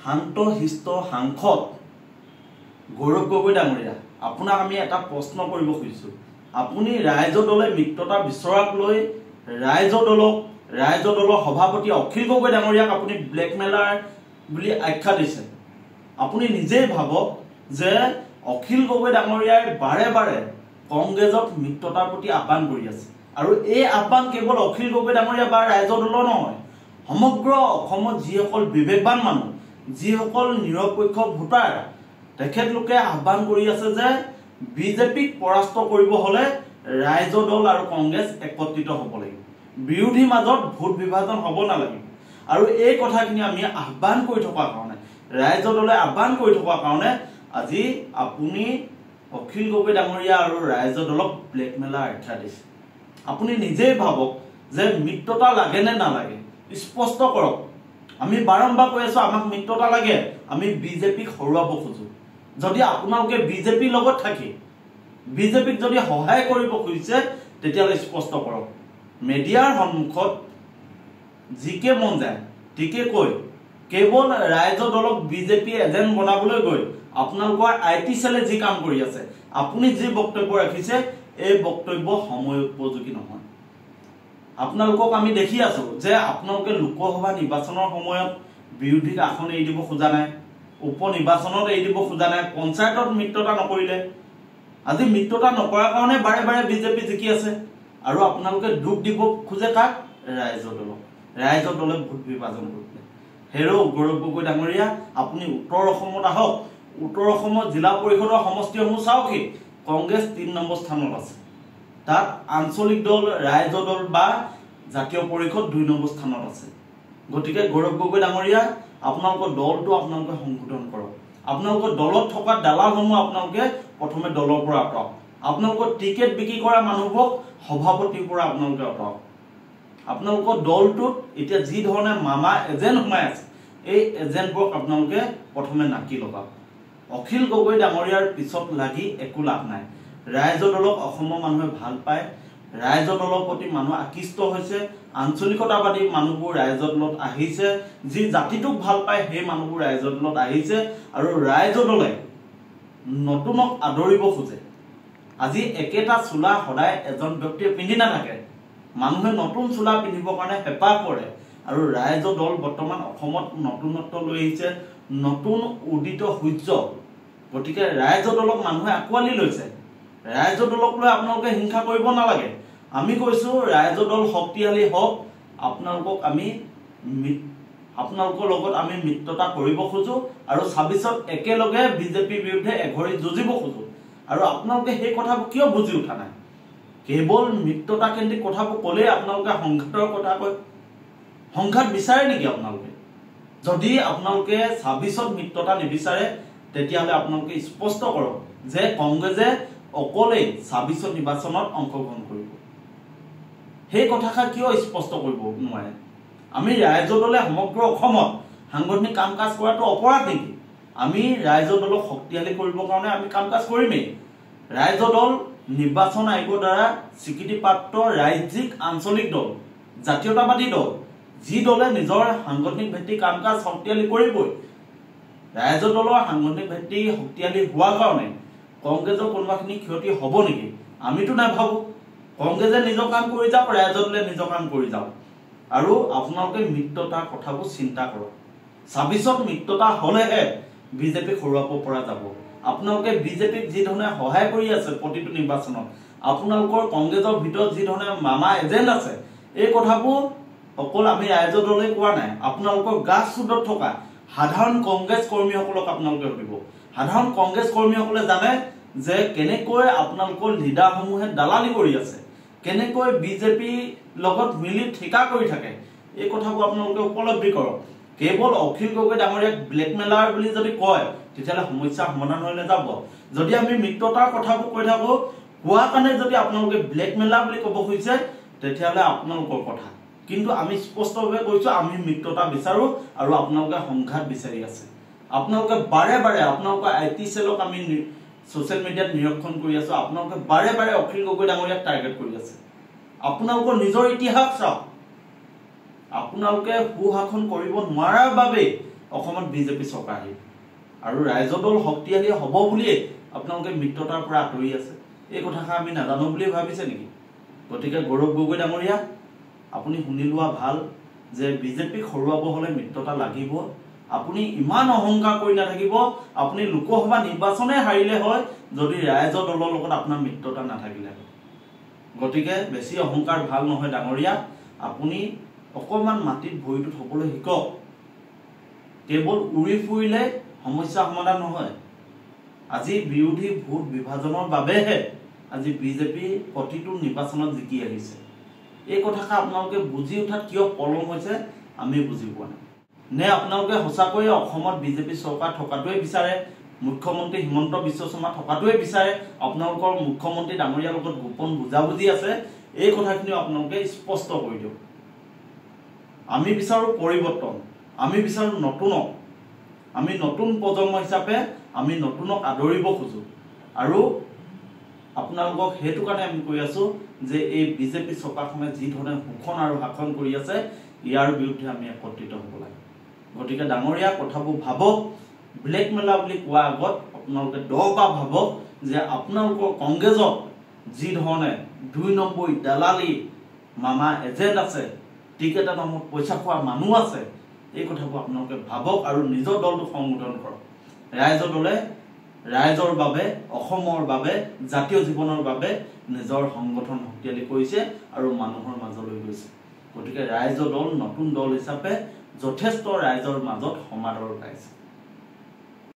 শান্ত শিষ্ট সাংসদ গৌৰৱ গগৈ ডাঙৰীয়া, আপোনাক আমি এটা প্ৰশ্ন কৰিব খুজিছোঁ। আপুনি ৰাইজৰ দলে মিত্ৰতা বিচৰাক লৈ ৰাইজৰ দলৰ সভাপতি অখিল গগৈ ডাঙৰীয়াক আপুনি ব্লেকমেলাৰ বুলি আখ্যা দিছে। আপুনি নিজেই ভাবক যে অখিল গগৈ ডাঙৰীয়াই বাৰে বাৰে কংগ্ৰেছক মিত্ৰতাৰ প্ৰতি আহ্বান কৰি আছে, আৰু এই আহ্বান কেৱল অখিল গগৈ ডাঙৰীয়া বা ৰাইজৰ দলৰ নহয়, সমগ্ৰ অসমত যিসকল বিবেকবান মানুহ, যিসকল নিৰপেক্ষ ভোটাৰ, তেখেতলোকে আহ্বান কৰি আছে যে বিজেপিক পৰাস্ত কৰিব হলে ৰাইজৰ দল আৰু কংগ্ৰেছ একত্ৰিত হ'ব লাগিব, বিৰোধীৰ মাজত ভোট বিভাজন হ'ব নালাগিব। আৰু এই কথাখিনি আমি আহ্বান কৰি থকাৰ কাৰণে, ৰাইজৰ দলে আহ্বান কৰি থকাৰ কাৰণে আজি আপুনি অখিল গগৈ ডাঙৰীয়া আৰু ৰাইজৰ দলক ব্লেকমেলাৰ আখ্যা দিছে। আপুনি নিজেই ভাবক যে মিত্ৰতা লাগে নে নালাগে, স্পষ্ট কৰক। আমি বাৰম্বাৰ কৈ আছো আমাক মিত্ৰতা লাগে, আমি বিজেপিক হৰুৱাব খোজো। যদি আপোনালোকে বিজেপিৰ লগত থাকি বিজেপিক যদি সহায় কৰিব খুজিছে তেতিয়াহ'লে স্পষ্ট কৰক। মিডিয়াৰ সন্মুখত যিকে মন যায় ঠিকে কৈ কেৱল ৰাইজৰ দলক বিজেপি এজেণ্ট বনাবলৈ গৈ আপোনালোকৰ IT চেলে যি কাম কৰি আছে, আপুনি যি বক্তব্য ৰাখিছে এই বক্তব্য সময় উপযোগী নহয়। আপোনালোকক আমি দেখি আছো যে আপোনালোকে লোকসভা নিৰ্বাচনৰ সময়ত বিৰোধীক আসন এৰি দিব খোজা নাই, উপ নিৰ্বাচনত এৰি দিব খোজা নাই, পঞ্চায়তত মিত্ৰতা নকৰিলে। আজি মিত্ৰতা নকৰাৰ কাৰণে বাৰে বাৰে বিজেপি জিকি আছে, আৰু আপোনালোকে দুখ দিব খোজে কাক? ৰাইজৰ দলক। ৰাইজৰ দলে ভোট বিভাজন কৰিলে। হেৰ' গৌৰৱ গগৈ ডাঙৰীয়া, আপুনি উত্তৰ অসমত আহক, উত্তৰ অসমত জিলা পৰিষদৰ সমষ্টিসমূহ চাওকেই, কংগ্ৰেছ 3 নম্বৰ স্থানত আছে, তাত আঞ্চলিক দল, ৰাইজৰ দল বা জাতীয় পৰিষদ 2 নম্বৰ স্থানত আছে। গতিকে গৌৰৱ গগৈ ডাঙৰীয়া, আপোনালোকৰ দলটো আপোনালোকে সংশোধন কৰক। আপোনালোকৰ দলত থকা দালালসমূহ আপোনালোকে প্ৰথমে দলৰ পৰা আঁতৰাওক। আপোনালোকৰ টিকেট বিক্ৰী কৰা মানুহবোৰক সভাপতিৰ পৰা আপোনালোকে আঁতৰাওক। আপোনালোকৰ দলটোত এতিয়া যি ধৰণে মামা এজেণ্ট সোমাই আছে, এই এজেণ্টবোৰক আপোনালোকে প্ৰথমে নাকি লগাওক। অখিল গগৈ ডাঙৰীয়াৰ পিছত লাগি একো লাভ নাই। ৰাইজৰ দলক অসমৰ মানুহে ভাল পায়, ৰাইজৰ দলৰ প্ৰতি মানুহ আকৃষ্ট হৈছে, আঞ্চলিকতাবাদী মানুহবোৰ ৰাইজৰ দলত আহিছে, যি জাতিটোক ভাল পায় সেই মানুহবোৰ ৰাইজৰ দলত আহিছে, আৰু ৰাইজৰ দলে নতুনক আদৰিব খোজে। আজি একেটা চোলা সদায় এজন ব্যক্তিয়ে পিন্ধি নাথাকে, মানুহে নতুন চোলা পিন্ধিবৰ কাৰণে হেঁপাহ কৰে, আৰু ৰাইজৰ দল বৰ্তমান অসমত নতুনত্ব লৈ আহিছে, নতুন উদিত সূৰ্য। গতিকে ৰাইজৰ দলক মানুহে আঁকোৱালি লৈছে। ৰাইজৰ দলক লৈ আপোনালোকে হিংসা কৰিব নালাগে। আমি কৈছো ৰাইজৰ দল শক্তিশালী হওক, আপোনালোকৰ লগত আমি মিত্ৰতা কৰিব খোজো, আৰু 26ত একেলগে বিজেপিৰ বিৰুদ্ধে এঘৰি যুঁজিব খোজো। আৰু আপোনালোকে সেই কথাবোৰ কিয় বুজি উঠা নাই? কেৱল মিত্ৰতা কেন্দ্ৰিক কথাবোৰ ক'লেই আপোনালোকে সংঘাতৰ কথা কয়। সংঘাত বিচাৰে নেকি আপোনালোকে? যদি আপোনালোকে 26ত মিত্ৰতা নিবিচাৰে তেতিয়াহ'লে আপোনালোকে স্পষ্ট কৰক যে কংগ্ৰেছে অকলেই 26ত নিৰ্বাচনত অংশগ্ৰহণ কৰিব। সেই কথাষাৰ কিয় স্পষ্ট কৰিব নোৱাৰে? আমি ৰাইজৰ দলে সমগ্ৰ অসমত সাংগঠনিক কাম কাজ কৰাটো অপৰাধ নেকি? আমি ৰাইজৰ দলক শক্তিশালী কৰিবৰ কাৰণে আমি কাম কাজ কৰিমেই। ৰাইজৰ দল নিৰ্বাচন আয়োগৰ দ্বাৰা স্বীকৃতিপ্ৰাপ্ত ৰাজ্যিক আঞ্চলিক দল, জাতীয়তাবাদী দল, যি দলে নিজৰ সাংগঠনিক ভিত্তিক কাম কাজ শক্তিশালী কৰিবই। ৰাইজৰ দলৰ সাংগঠনিক ভিত্তি শক্তিশালী হোৱাৰ কাৰণে কংগ্ৰেছৰ কোনোবাখিনি ক্ষতি হ'ব নেকি? আমিতো নাভাবো। কংগ্ৰেছে নিজৰ কাম কৰি যাওক, ৰাইজৰ দলে নিজৰ কাম কৰি যাওক। আৰু আপোনালোকে মিত্ৰতাৰ কথাবোৰ চিন্তা কৰক। 26ত মিত্ৰতা হলেহে বিজেপিক হৰুৱাব পৰা যাব। আপোনালোকে বিজেপিক যি ধৰণে সহায় কৰি আছে প্ৰতিটো নিৰ্বাচনত, আপোনালোকৰ কংগ্ৰেছৰ ভিতৰত যি ধৰণে মামা এজেণ্ট আছে, এই কথাবোৰ অকল আমি ৰাইজৰ দলে কোৱা নাই, আপোনালোকৰ গ্ৰাছৰুটত থকা সাধাৰণ কংগ্ৰেছ কৰ্মীসকলক আপোনালোকে সুধিব। সাধাৰণ কংগ্ৰেছ কৰ্মীসকলে জানে যে কেনেকৈ আপোনালোকৰ লিডাৰসমূহে দালালি কৰি আছে, কেনেকৈ বিজেপিৰ লগত মিলি ঠিকা কৰি থাকে, এই কথাবোৰ আপোনালোকে উপলব্ধি কৰক। কেৱল অখিল গগৈ ডাঙৰীয়াক ব্লেকমেলাৰ বুলি যদি কয় তেতিয়াহ'লে সমস্যা সমাধান হৈ নাযাব। যদি আমি মিত্ৰতাৰ কথাবোৰ কৈ থাকো, কোৱা কাৰণে যদি আপোনালোকে ব্লেকমেলাৰ বুলি ক'ব খুজিছে তেতিয়াহ'লে আপোনালোকৰ কথা। কিন্তু আমি স্পষ্টভাৱে কৈছো আমি মিত্ৰতা বিচাৰো, আৰু আপোনালোকে সংঘাত বিচাৰি আছে। আপোনালোকে বাৰে বাৰে আপোনালোকৰ IT চেলক আমি ছ'চিয়েল মিডিয়াত নিৰীক্ষণ কৰি আছো, আপোনালোকে বাৰে বাৰে অখিল গগৈ ডাঙৰীয়াক টাৰ্গেট কৰি আছে। আপোনালোকৰ নিজৰ ইতিহাস চাওক। আপোনালোকে সুশাসন কৰিব নোৱাৰাৰ বাবে অসমত বিজেপি চৰকাৰ আহিব আৰু ৰাইজৰ দল শক্তিশালী হ'ব বুলিয়ে আপোনালোকে মিত্ৰতাৰ পৰা আঁতৰি আছে এই কথাষাৰ আমি নাজানো বুলি ভাবিছে নেকি গতিকে গৌৰৱ গগৈ ডাঙৰীয়া আপুনি শুনি লোৱা ভাল যে বিজেপিক হৰুৱাব হ'লে মিত্ৰতা লাগিব আপুনি ইমান অহংকাৰ কৰি নাথাকিব আপুনি লোকসভা নিৰ্বাচনে হাৰিলে হয় যদি ৰাইজৰ দলৰ লগত আপোনাৰ মিত্ৰতা নাথাকিলে গতিকে বেছি অহংকাৰ ভাল নহয় ডাঙৰীয়া আপুনি অকমান মাটিত ভৰিটো থবলৈ শিকক কেৱল উৰি ফুৰিলে সমস্যা সমাধান নহয় আজি বিৰোধী ভোট বিভাজনৰ বাবেহে আজি বিজেপি প্ৰতিটো নিৰ্বাচনত জিকি আহিছে এই কথাষাৰ আপোনালোকে বুজি উঠাত কিয় পলম হৈছে আমি বুজি পোৱা নাই নে আপোনালোকে সঁচাকৈয়ে অসমত বিজেপি চৰকাৰ থকাটোৱে বিচাৰে মুখ্যমন্ত্ৰী হিমন্ত বিশ্ব শৰ্মা থকাটোৱে বিচাৰে আপোনালোকৰ মুখ্যমন্ত্ৰী ডাঙৰীয়াৰ লগত গোপন বুজাবুজি আছে এই কথাখিনি আপোনালোকে স্পষ্ট কৰি দিয়ক আমি বিচাৰো পৰিৱৰ্তন আমি বিচাৰো নতুনক আমি নতুন প্ৰজন্ম হিচাপে আমি নতুনক আদৰিব খোজো আৰু আপোনালোকক হেতু কাৰণে আমি কৈ আছো যে এই বিজেপি চৰকাৰখনে যি ধৰণে শোষণ আৰু শাসন কৰি আছে ইয়াৰ বিৰুদ্ধে আমি একত্ৰিত হ'ব লাগে গতিকে ডাঙৰীয়া কথাবোৰ ভাবক ব্লেকমেলা বুলি কোৱা আগত আপোনালোকে দহবাৰ ভাবক যে আপোনালোকৰ কংগ্ৰেছত যি ধৰণে 2 নম্বৰ দালালি মামা এজেণ্ট আছে টিকেটৰ নামত পইচা খোৱা মানুহ আছে এই কথাবোৰ আপোনালোকে ভাবক আৰু নিজৰ দলটো সংগঠন কৰক ৰাইজৰ দলে ৰাইজৰ বাবে অসমৰ বাবে জাতীয় জীৱনৰ বাবে নিজৰ সংগঠন শক্তিশালী কৰিছে আৰু মানুহৰ মাজলৈ গৈছে গতিকে ৰাইজৰ দল নতুন দল হিচাপে যথেষ্ট ৰাইজৰ মাজত সমাদৰ পাইছে